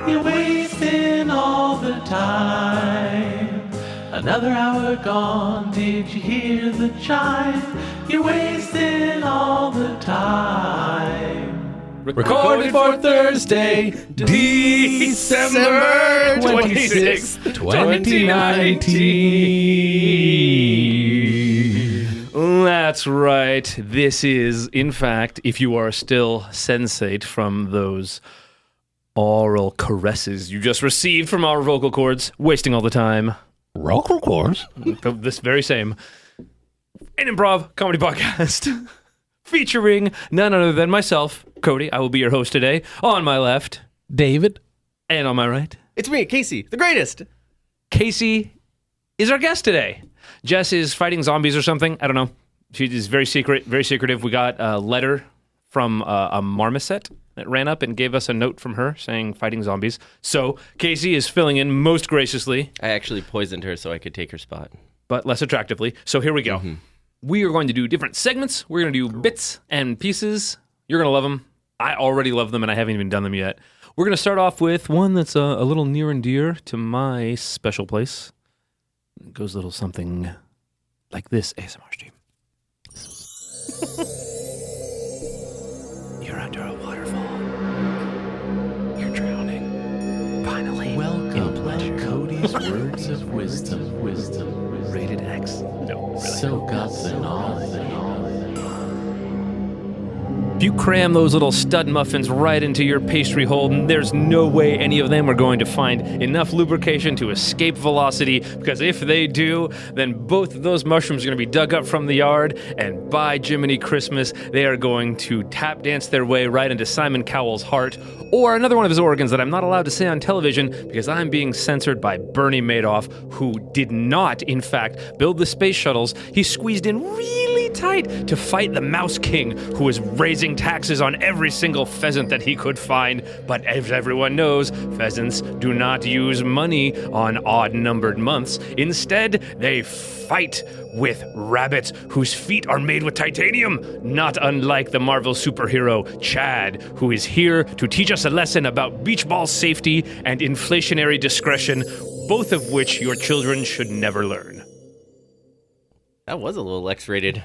You're wasting all the time. Another hour gone, did you hear the chime? You're wasting all the time. Recorded for Thursday, December 26th, 2019. That's right. This is, in fact, if you are still sensate from those oral caresses you just received from our vocal cords, wasting all the time. Vocal cords? This very same. An improv comedy podcast featuring none other than myself, Cody. I will be your host today. On my left, David. And on my right, it's me, Casey, the greatest. Casey is our guest today. Jess is fighting zombies or something. I don't know. She is very secretive. We got a letter from a marmoset that ran up and gave us a note from her saying fighting zombies. So Casey is filling in most graciously. I actually poisoned her so I could take her spot. But less attractively. So here we go. Mm-hmm. We are going to do different segments. We're going to do bits and pieces. You're going to love them. I already love them and I haven't even done them yet. We're going to start off with one that's a little near and dear to my special place. It goes a little something like this, ASMR stream. You're under a waterfall. You're drowning. Finally. Welcome to Cody's Words of Wisdom. Rated X. No, really. Soak up the knowledge. If you cram those little stud muffins right into your pastry hole, there's no way any of them are going to find enough lubrication to escape velocity, because if they do, then both of those mushrooms are going to be dug up from the yard, and by Jiminy Christmas, they are going to tap dance their way right into Simon Cowell's heart, or another one of his organs that I'm not allowed to say on television because I'm being censored by Bernie Madoff, who did not, in fact, build the space shuttles. He squeezed in really tight to fight the Mouse King, who was raising taxes on every single pheasant that he could find. But as everyone knows, pheasants do not use money on odd-numbered months. Instead, they fight with rabbits whose feet are made with titanium, not unlike the Marvel superhero Chad, who is here to teach us a lesson about beach ball safety and inflationary discretion, both of which your children should never learn. That was a little X-rated.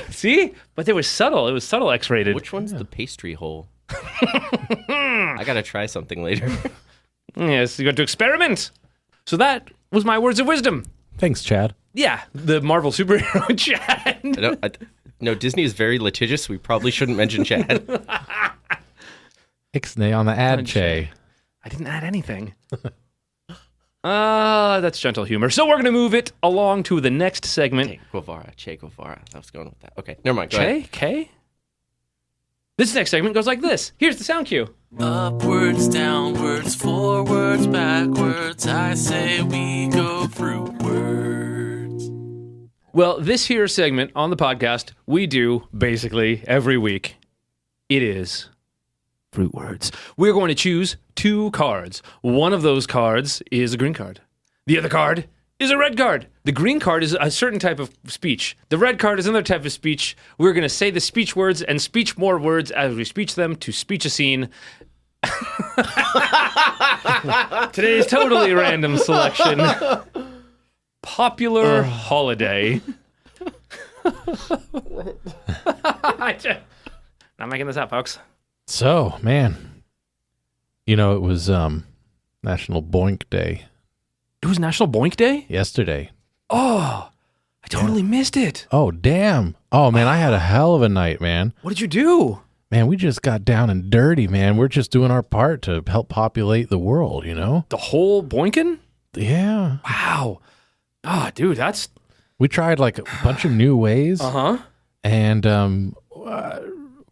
See? But it was subtle. It was subtle X-rated. Which one's the pastry hole? I gotta try something later. Yes, you got to experiment. So that was my words of wisdom. Thanks, Chad. Yeah, the Marvel superhero Chad. No, Disney is very litigious. We probably shouldn't mention Chad. Ixnay on the ad, Che. I didn't add anything. That's gentle humor. So we're going to move it along to the next segment. Che Guevara. I was going with that. Okay, never mind. Go ahead. K? This next segment goes like this. Here's the sound cue. Upwards, downwards, forwards, backwards, I say we go fruitwards. Well, this here segment on the podcast, we do basically every week. It is Fruitwards. We're going to choose 2 cards. One of those cards is a green card. The other card is a red card. The green card is a certain type of speech. The red card is another type of speech. We're going to say the speech words and speech more words as we speech them to speech a scene. Today's totally random selection. Popular holiday. Not making this up, folks. So, man, you know, it was National Boink Day. It was National Boink Day? Yesterday. Oh, I totally missed it. Oh, damn. Oh, man, I had a hell of a night, man. What did you do? Man, we just got down and dirty, man. We're just doing our part to help populate the world, you know? The whole boinkin'? Yeah. Wow. Oh, dude, that's... We tried like a bunch of new ways. Uh-huh. And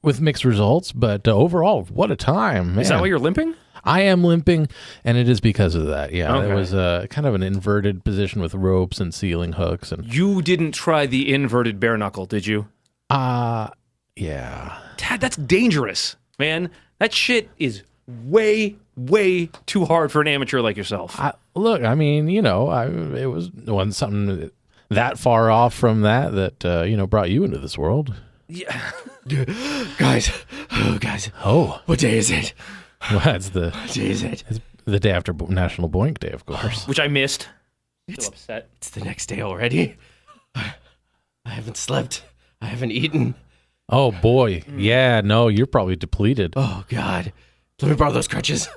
with mixed results, but overall, what a time, man. Is that why you're limping? I am limping, and it is because of that. Yeah, okay. It was kind of an inverted position with ropes and ceiling hooks. And you didn't try the inverted bare knuckle, did you? Yeah. Dad, that's dangerous, man. That shit is way, way too hard for an amateur like yourself. Look, I mean, you know, it wasn't something that far off from that brought you into this world. Yeah. Guys. Oh. What day is it? Well, it's the... What day is it? The day after National Boink Day, of course. Which I missed. Still upset. It's the next day already. I haven't slept. I haven't eaten. Oh, boy. Yeah, no, you're probably depleted. Oh, God. Let me borrow those crutches.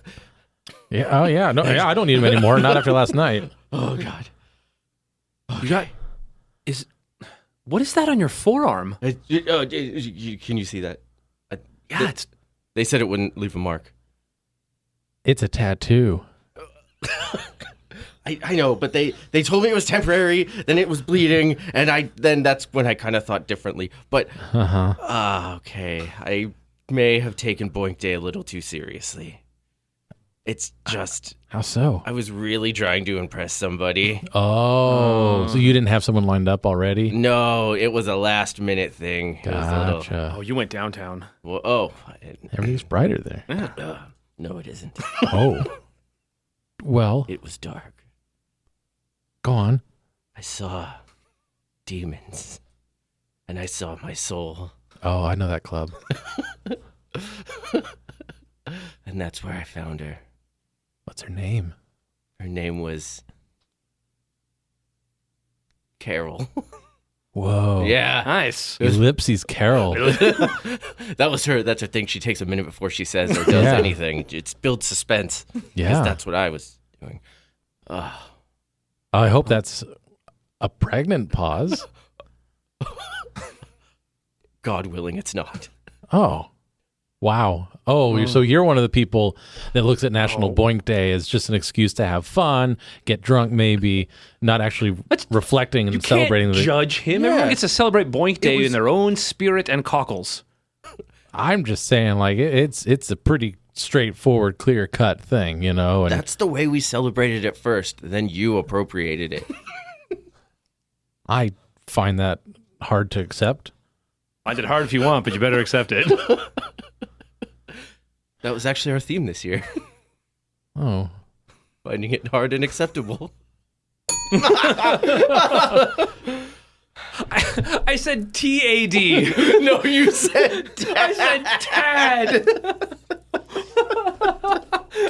Yeah. Oh, yeah. No, yeah, I don't need them anymore. Not after last night. Oh, God. You got... What is that on your forearm? Can you see that? Yeah, it's... They said it wouldn't leave a mark. It's a tattoo. I know, but they told me it was temporary, then it was bleeding, and then that's when I kind of thought differently. But, okay, I may have taken Boink Day a little too seriously. It's just... How so? I was really trying to impress somebody. Oh, so you didn't have someone lined up already? No, it was a last-minute thing. It was a little... Gotcha. Oh, you went downtown. Well, Everything's brighter there. no, it isn't. Oh. Well, It was dark. go on. I saw demons, and I saw my soul, Oh, I know that club. and that's where I found her. What's her name? Her name was Carol. Whoa. Yeah. Nice. Ellipses Carol. That was her. That's her thing. She takes a minute before she says or does Yeah. anything. It's builds suspense. 'Cause Yeah. that's what I was doing. I hope that's a pregnant pause. God willing, it's not. Oh. Wow. Oh, so you're one of the people that looks at National Boink Day as just an excuse to have fun, get drunk maybe, not actually reflecting and You celebrating. can't judge him. Everyone gets to celebrate Boink Day in their own spirit and cockles. I'm just saying, like, it's a pretty straightforward, clear-cut thing, you know? And That's the way we celebrated it first. Then you appropriated it. I find that hard to accept. Find it hard if you want, but you better accept it. That was actually our theme this year. Oh. Finding it hard and acceptable. I said TAD. No, you said I said Tad.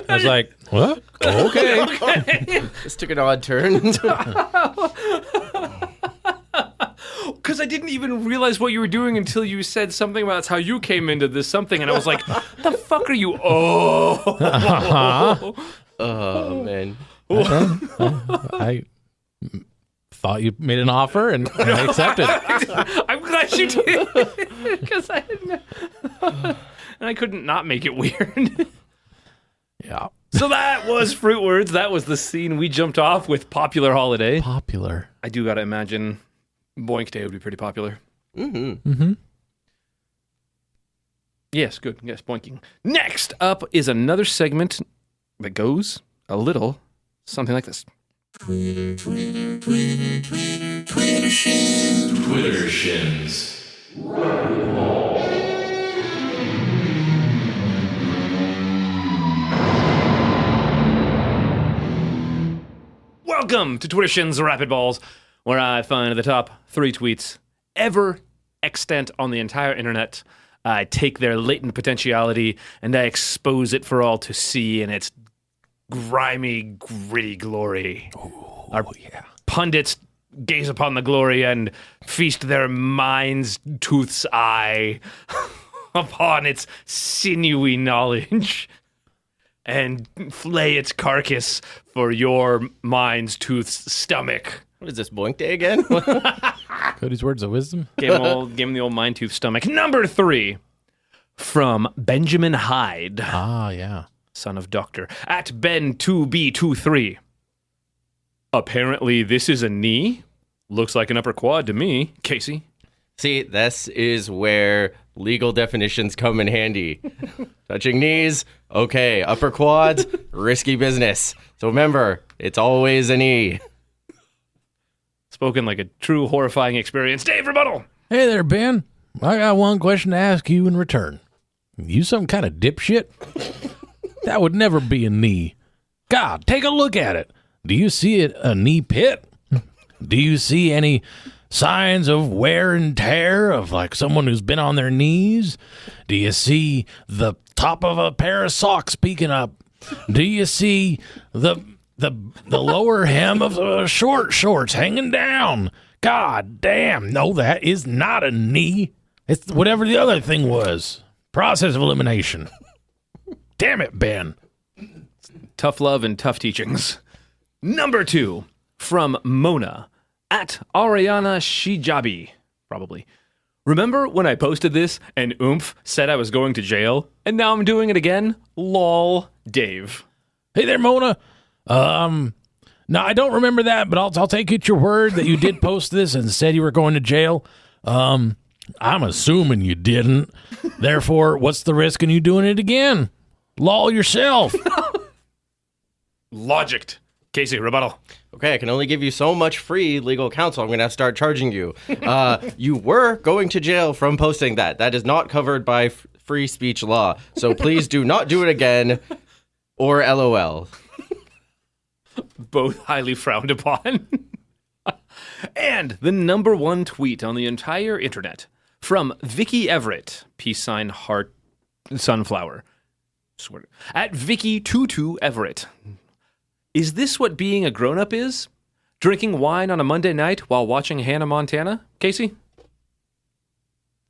I was like, what? Okay. This took an odd turn. Because I didn't even realize what you were doing until you said something about how you came into this something, and I was like, the fuck are you? Oh. Oh, man. I thought you made an offer and I accepted. I'm glad you did. Because I didn't. And I couldn't not make it weird. Yeah. So that was Fruitwards. That was the scene we jumped off with Popular Holiday. Popular. I do got to imagine Boink Day would be pretty popular. Mm-hmm. Mm-hmm. Yes, good. Yes, boinking. Next up is another segment that goes a little something like this. Twitter shins. Welcome to Twitter Shins Rapidballs, where I find the top 3 tweets ever extant on the entire internet. I take their latent potentiality and I expose it for all to see in its grimy, gritty glory. Our pundits gaze upon the glory and feast their mind's tooth's eye upon its sinewy knowledge and flay its carcass for your mind's tooth's stomach. What is this, Boink Day again? Cody's words of wisdom. Gave him the old mind tooth stomach. Number 3, from Benjamin Hyde, Ah, yeah. son of Doctor, at Ben2B23. Apparently, this is a knee. Looks like an upper quad to me. Casey. See, this is where legal definitions come in handy. Touching knees, okay. Upper quads, risky business. So remember, it's always a knee. Spoken like a true horrifying experience. Dave Rebuttal. Hey there, Ben. I got one question to ask you in return. You some kind of dipshit? That would never be a knee. God, take a look at it. Do you see it a knee pit? Do you see any signs of wear and tear of like someone who's been on their knees? Do you see the top of a pair of socks peeking up? Do you see the lower hem of the short shorts hanging down? God damn. No, that is not a knee. It's whatever the other thing was. Process of elimination. Damn it, Ben. Tough love and tough teachings. Number 2, from Mona, at Ariana Shijabi, probably. Remember when I posted this and Oomph said I was going to jail? And now I'm doing it again? Lol, Dave. Hey there, Mona. No, I don't remember that, but I'll take it your word that you did post this and said you were going to jail. I'm assuming you didn't. Therefore, what's the risk in you doing it again? Lol yourself. Logicked. Casey, rebuttal. Okay, I can only give you so much free legal counsel. I'm going to have to start charging you. You were going to jail from posting that. That is not covered by free speech law. So please do not do it again or LOL. Both highly frowned upon. And the number 1 tweet on the entire internet from Vicky Everett, peace sign heart sunflower. Swear. At Vicky22 Everett. Is this what being a grown-up is? Drinking wine on a Monday night while watching Hannah Montana? Casey?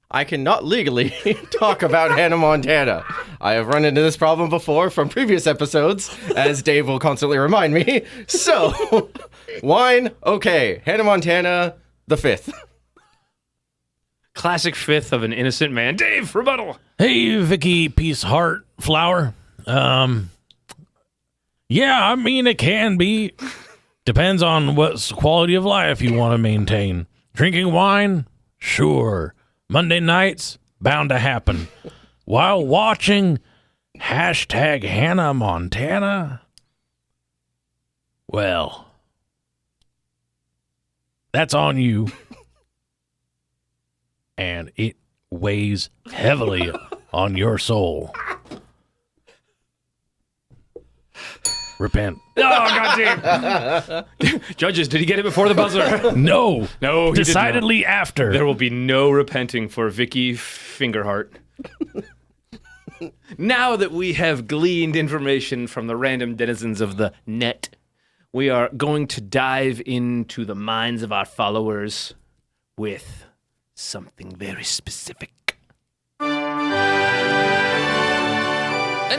I cannot legally talk about Hannah Montana. I have run into this problem before from previous episodes, as Dave will constantly remind me. So, wine, okay. Hannah Montana, the 5th. Classic 5th of an innocent man. Dave, rebuttal. Hey, Vicky Peace Heart Flower. Yeah, I mean, it can be. Depends on what quality of life you want to maintain. Drinking wine? Sure. Monday nights? Bound to happen. While watching hashtag Hannah Montana? Well, that's on you. And it weighs heavily on your soul. Repent. Oh, goddamn. Judges, did he get it before the buzzer? No. No, he Decidedly did not. after. There will be no repenting for Vicky Fingerheart. Now that we have gleaned information from the random denizens of the net, we are going to dive into the minds of our followers with something very specific. And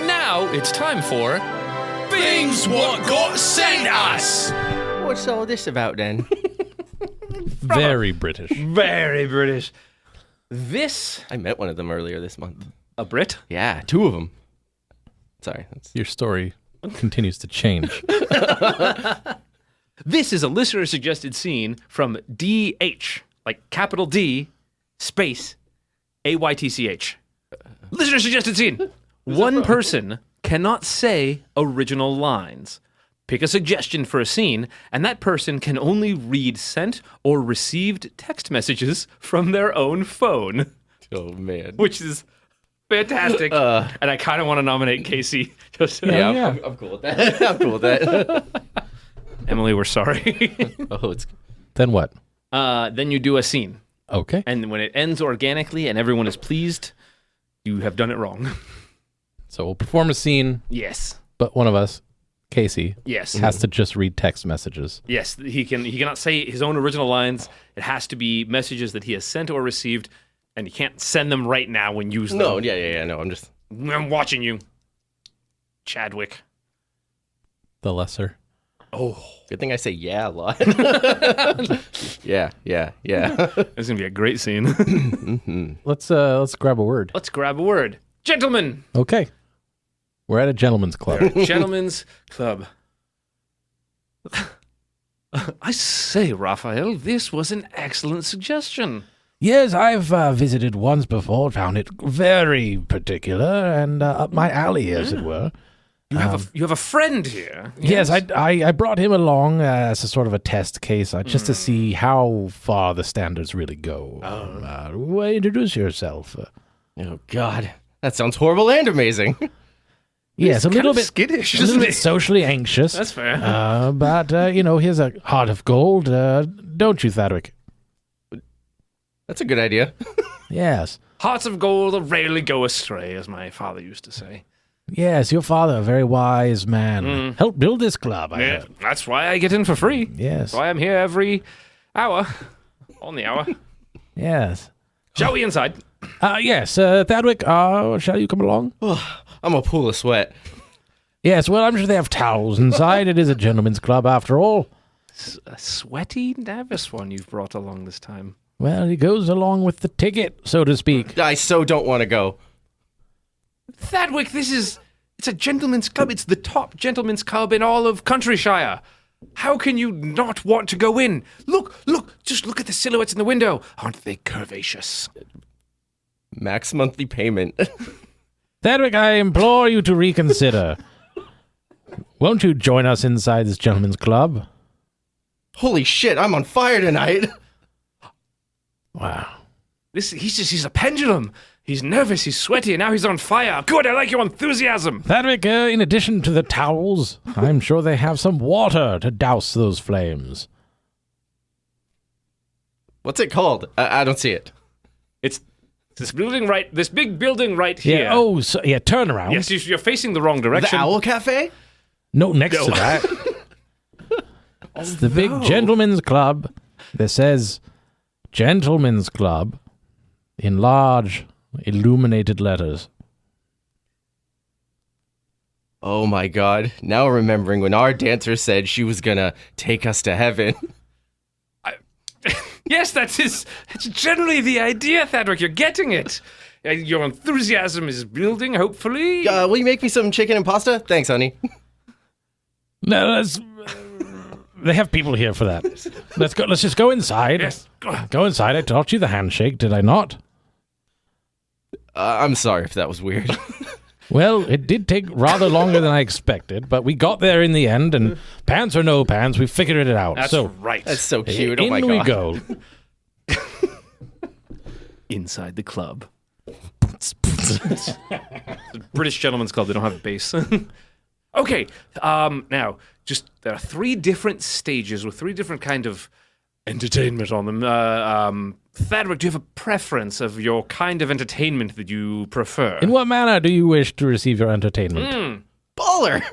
now it's time for Fings What Got Sent Us! What's all this about then? Very British. Very British. This... I met one of them earlier this month. A Brit? Yeah, 2 of them. Sorry. Your story continues to change. This is a listener-suggested scene from DH, like capital D, space, AYTCH. Listener-suggested scene. One person cannot say original lines. Pick a suggestion for a scene, and that person can only read sent or received text messages from their own phone. Oh, man. Which is fantastic. And I kind of want to nominate Casey. Yeah. I'm cool with that. I'm cool with that. Emily, we're sorry. Oh, it's... Then what? Then you do a scene. Okay. And when it ends organically and everyone is pleased, you have done it wrong. So we'll perform a scene, Yes. but one of us, Casey, Yes. has to just read text messages. Yes. He cannot say his own original lines. It has to be messages that he has sent or received, and he can't send them right now and use them. No, yeah. No, I'm watching you. Chadwick. The lesser. Oh. Good thing I say yeah a lot. Yeah. This is going to be a great scene. Let's grab a word. Let's grab a word. Gentlemen. Okay. We're at a gentleman's club. Gentlemen's Club. I say, Raphael, this was an excellent suggestion. Yes, I've visited once before, found it very particular and up my alley, as it were. You have a friend here. Yes, I brought him along as a sort of a test case, just to see how far the standards really go. Introduce yourself. Oh, God. That sounds horrible and amazing. Yes, a little bit skittish, a little isn't bit he? socially anxious. That's fair. But here's a heart of gold, don't you, Thadwick? That's a good idea. Yes. Hearts of gold rarely go astray, as my father used to say. Yes, your father, a very wise man. Helped build this club, I Yeah, heard. that's why I get in for free. Yes. That's why I'm here every hour. On the hour. Yes. Shall we inside? Yes, Thadwick, shall you come along? I'm a pool of sweat. Yes, well, I'm sure they have towels inside. It is a gentleman's club, after all. A sweaty, nervous one you've brought along this time. Well, he goes along with the ticket, so to speak. I so don't want to go. Thadwick, it's a gentleman's club. It's the top gentleman's club in all of Countryshire. How can you not want to go in? Look, just look at the silhouettes in the window. Aren't they curvaceous? Max monthly payment. Thadwick, I implore you to reconsider. Won't you join us inside this gentleman's club? Holy shit, I'm on fire tonight. Wow. He's a pendulum. He's nervous, he's sweaty, and now he's on fire. Good, I like your enthusiasm. Thadwick, in addition to the towels, I'm sure they have some water to douse those flames. What's it called? I don't see it. It's this big building right here. Yeah, turn around. Yes, you're facing the wrong direction. The Owl Cafe? No, next to that. It's the big gentleman's club that says gentleman's club in large illuminated letters. Oh my god. Now remembering when our dancer said she was gonna take us to heaven. Yes, that's generally the idea, Thadwick. You're getting it. Your enthusiasm is building, hopefully. Will you make me some chicken and pasta? Thanks, honey. No, they have people here for that. Let's just go inside. Yes. Go inside. I taught you the handshake, did I not? I'm sorry if that was weird. Well, it did take rather longer than I expected, but we got there in the end, and pants or no pants, we figured it out. That's right. That's so cute. Oh in my god. we go. Inside the club. British Gentlemen's Club. They don't have a bass. Okay. Now, there are 3 different stages with 3 different kind of entertainment on them. Thadwick, do you have a preference of your kind of entertainment that you prefer? In what manner do you wish to receive your entertainment? Baller!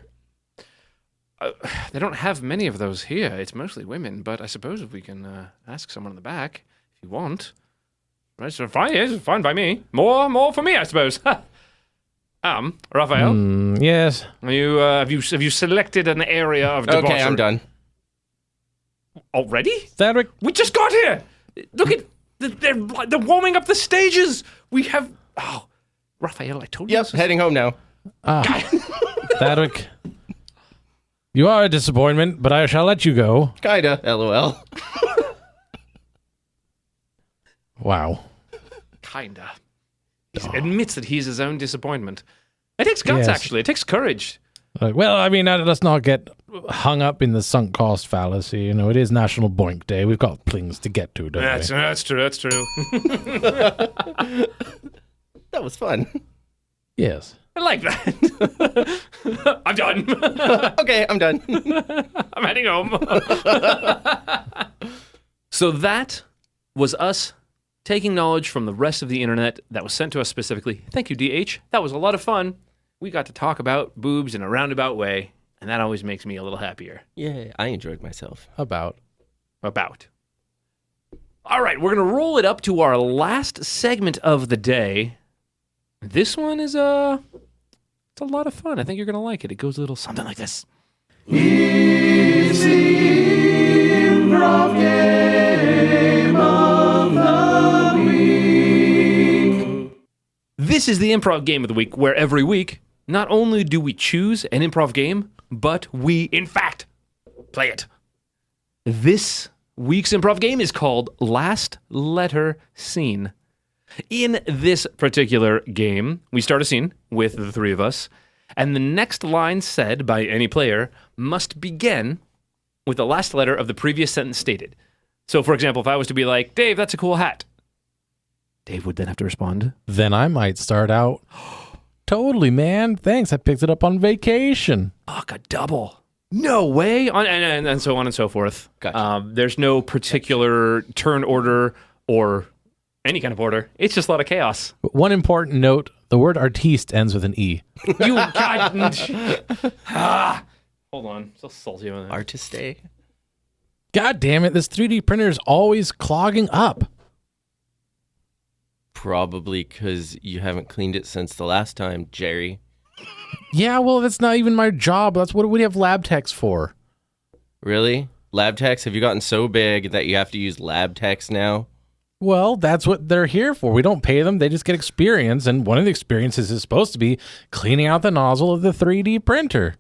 They don't have many of those here. It's mostly women, but I suppose if we can ask someone in the back, if you want. It's fine, it's fine by me. More for me, I suppose. Raphael? Yes. Are you, have you selected an area of debauchery? Okay, I'm done. Already? Thadwick, We just got here! Look at... They're warming up the stages! We have... Oh, Raphael, I told you Yep, this was- heading home now. Thadwick, you are a disappointment, but I shall let you go. Kinda, lol. Wow. Kinda. He admits that he's his own disappointment. It takes guts, Yes. actually. It takes courage. Well, I mean, let's not get hung up in the sunk cost fallacy. You know, it is National Boink Day. We've got things to get to, don't we? That's true. That was fun. Yes. I like that. I'm done. Okay, I'm done. I'm heading home. So that was us taking knowledge from the rest of the internet that was sent to us specifically. Thank you, DH. That was a lot of fun. We got to talk about boobs in a roundabout way, and that always makes me a little happier. Yeah, I enjoyed myself. About. All right, we're going to roll it up to our last segment of the day. This one is it's a lot of fun. I think you're going to like it. It goes a little something like this. It's the Improv Game of the Week. This is the Improv Game of the Week, where every week, not only do we choose an improv game, but we, in fact, play it. This week's improv game is called Last Letter Scene. In this particular game, we start a scene with the 3 of us, and the next line said by any player must begin with the last letter of the previous sentence stated. So, for example, if I was to be like, Dave, that's a cool hat, Dave would then have to respond, Then I might start out, totally, man. Thanks. I picked it up on vacation. fuck, a double. No way. And so on and so forth. Gotcha. There's no particular turn order or any kind of order. It's just a lot of chaos. One important note, The word artiste ends with an E. You God. Hold on. So salty about that. Artiste? God damn it, this 3D printer is always clogging up. Probably because you haven't cleaned it since the last time, Jerry. Yeah, well, that's not even my job. That's what we have lab techs for. Really? Lab techs? Have you gotten so big that you have to use lab techs now? Well, that's what they're here for. We don't pay them. They just get experience. And one of the experiences is supposed to be cleaning out the nozzle of the 3D printer.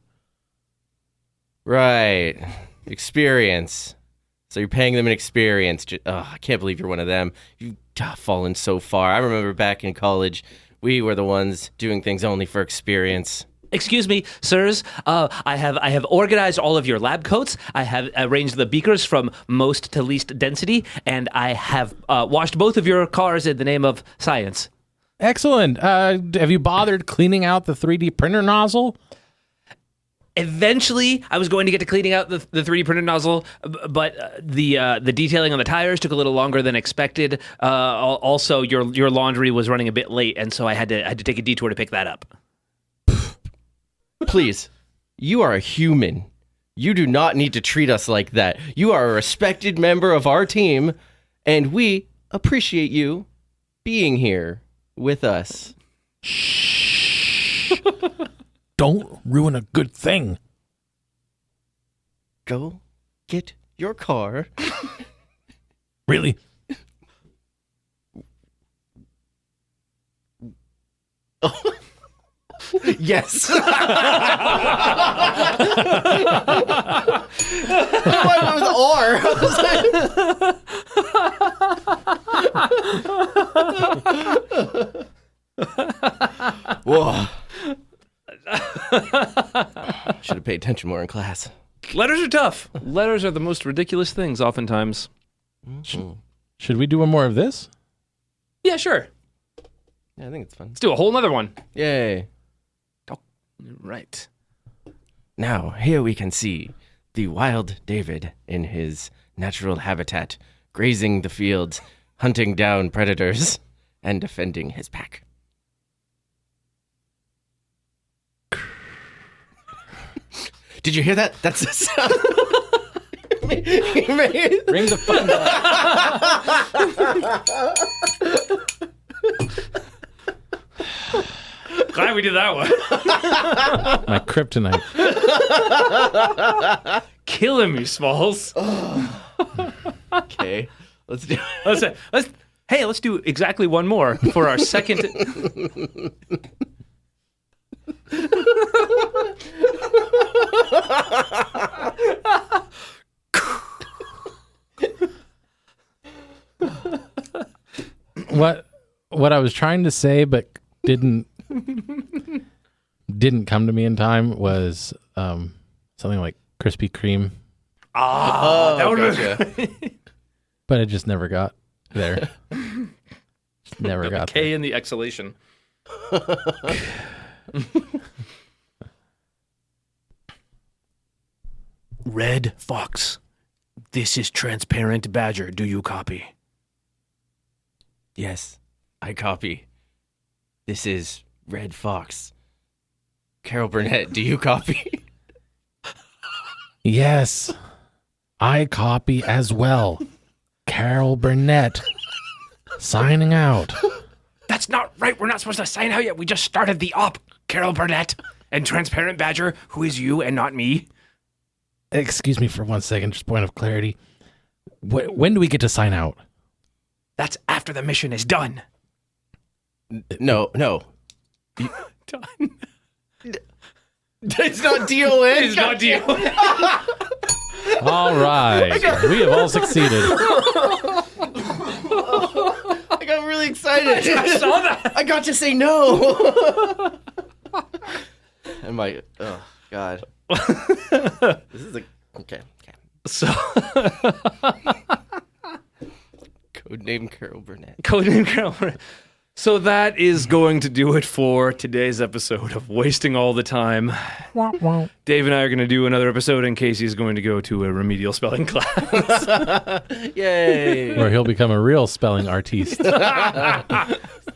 Right. Experience. So you're paying them an experience. I can't believe you're one of them. You've fallen so far. I remember back in college, we were the ones doing things only for experience. Excuse me, sirs. I have organized all of your lab coats. I have arranged the beakers from most to least density, and I have washed both of your cars in the name of science. Excellent. Have you bothered cleaning out the 3D printer nozzle? Eventually, I was going to get to cleaning out the 3D printer nozzle, but the detailing on the tires took a little longer than expected. Also, your laundry was running a bit late, and so I had to take a detour to pick that up. Please, you are a human. You do not need to treat us like that. You are a respected member of our team, and we appreciate you being here with us. Shh. Don't ruin a good thing. Go get your car. Really? Yes. Why was or? Whoa. Should have paid attention more in class. Letters are tough. Letters are the most ridiculous things oftentimes. Should we do one more of this? Yeah, sure. Yeah, I think it's fun. Let's do a whole nother one. Yay. Right. Now, here we can see the wild David in his natural habitat, grazing the fields, hunting down predators, and defending his pack. Did you hear that? That's the sound. He made. Ring the phone bell. Glad we did that one. My kryptonite. Killing me, Smalls. Okay, let's do it. Let's do exactly one more for our second. What I was trying to say but didn't come to me in time was something like Krispy Kreme. That would gotcha. But it just never got there. Never got K there. in the exhalation. Red Fox, this is Transparent Badger. Do you copy? Yes, I copy. This is Red Fox. Carol Burnett, do you copy? Yes, I copy as well. Carol Burnett, signing out. That's not right. We're not supposed to sign out yet. We just started the op. Carol Burnett and Transparent Badger, who is you and not me. Excuse me for 1 second, just point of clarity. When do we get to sign out? That's after the mission is done. No. Done. It's not DON. It's not deal. All right, we have all succeeded. I got really excited. I saw that. I got to say no. And my, oh, God. This is okay. So, Codename Carol Burnett. Codename Carol. So that is going to do it for today's episode of Wasting All the Time. Dave and I are going to do another episode, and Casey's going to go to a remedial spelling class. Yay. Or he'll become a real spelling artiste.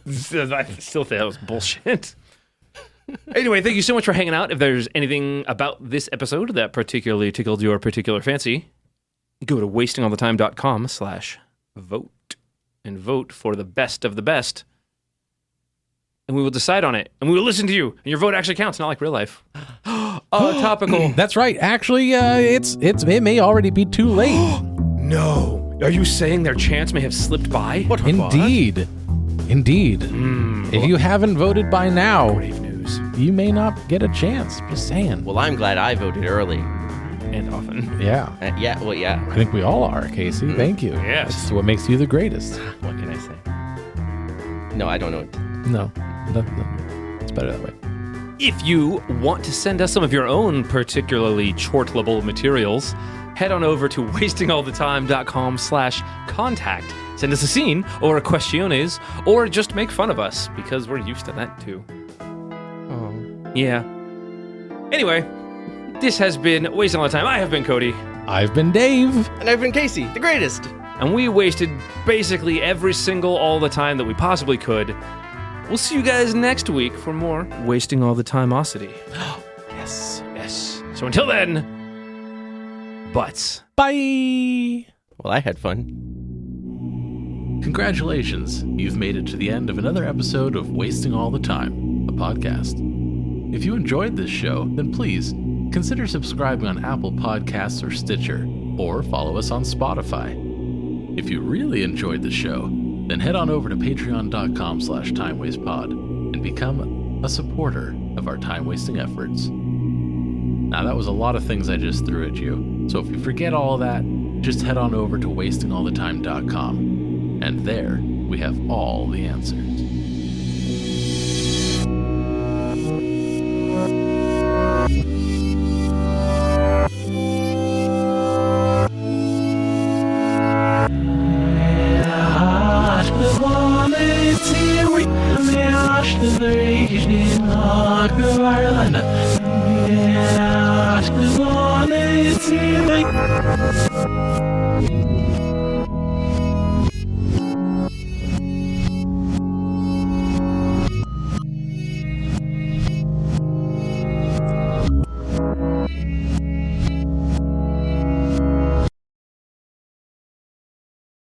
I still think that was bullshit. Anyway, thank you so much for hanging out. If there's anything about this episode that particularly tickled your particular fancy, go to wastingallthetime.com/vote and vote for the best of the best. And we will decide on it. And we will listen to you. And your vote actually counts, not like real life. Topical. That's right. Actually, it may already be too late. No. Are you saying their chance may have slipped by? Indeed. If you haven't voted by now, Grave news. you may not get a chance. Just saying. Well, I'm glad I voted early. And often. Yeah. Yeah, well, yeah. I think we all are, Casey. Thank you. Yes. That's what makes you the greatest. What can I say? No, I don't know. No. It's better that way. If you want to send us some of your own particularly chortlable materials, head on over to wastingallthetime.com/contact. Send us a scene or a questiones or just make fun of us because we're used to that too. Oh. Yeah. Anyway, this has been Wasting All the Time. I have been Cody. I've been Dave. And I've been Casey, the greatest. And we wasted basically every single all the time that we possibly could. We'll see you guys next week for more Wasting All the Timeosity. Yes. Yes. So until then, butts. Bye. Well, I had fun. Congratulations, you've made it to the end of another episode of Wasting All the Time, a podcast. If you enjoyed this show, then please consider subscribing on Apple Podcasts or Stitcher, or follow us on Spotify. If you really enjoyed the show, then head on over to patreon.com/timewastepod and become a supporter of our time-wasting efforts. Now, that was a lot of things I just threw at you, so if you forget all that, just head on over to wastingallthetime.com, and there we have all the answers. Yeah,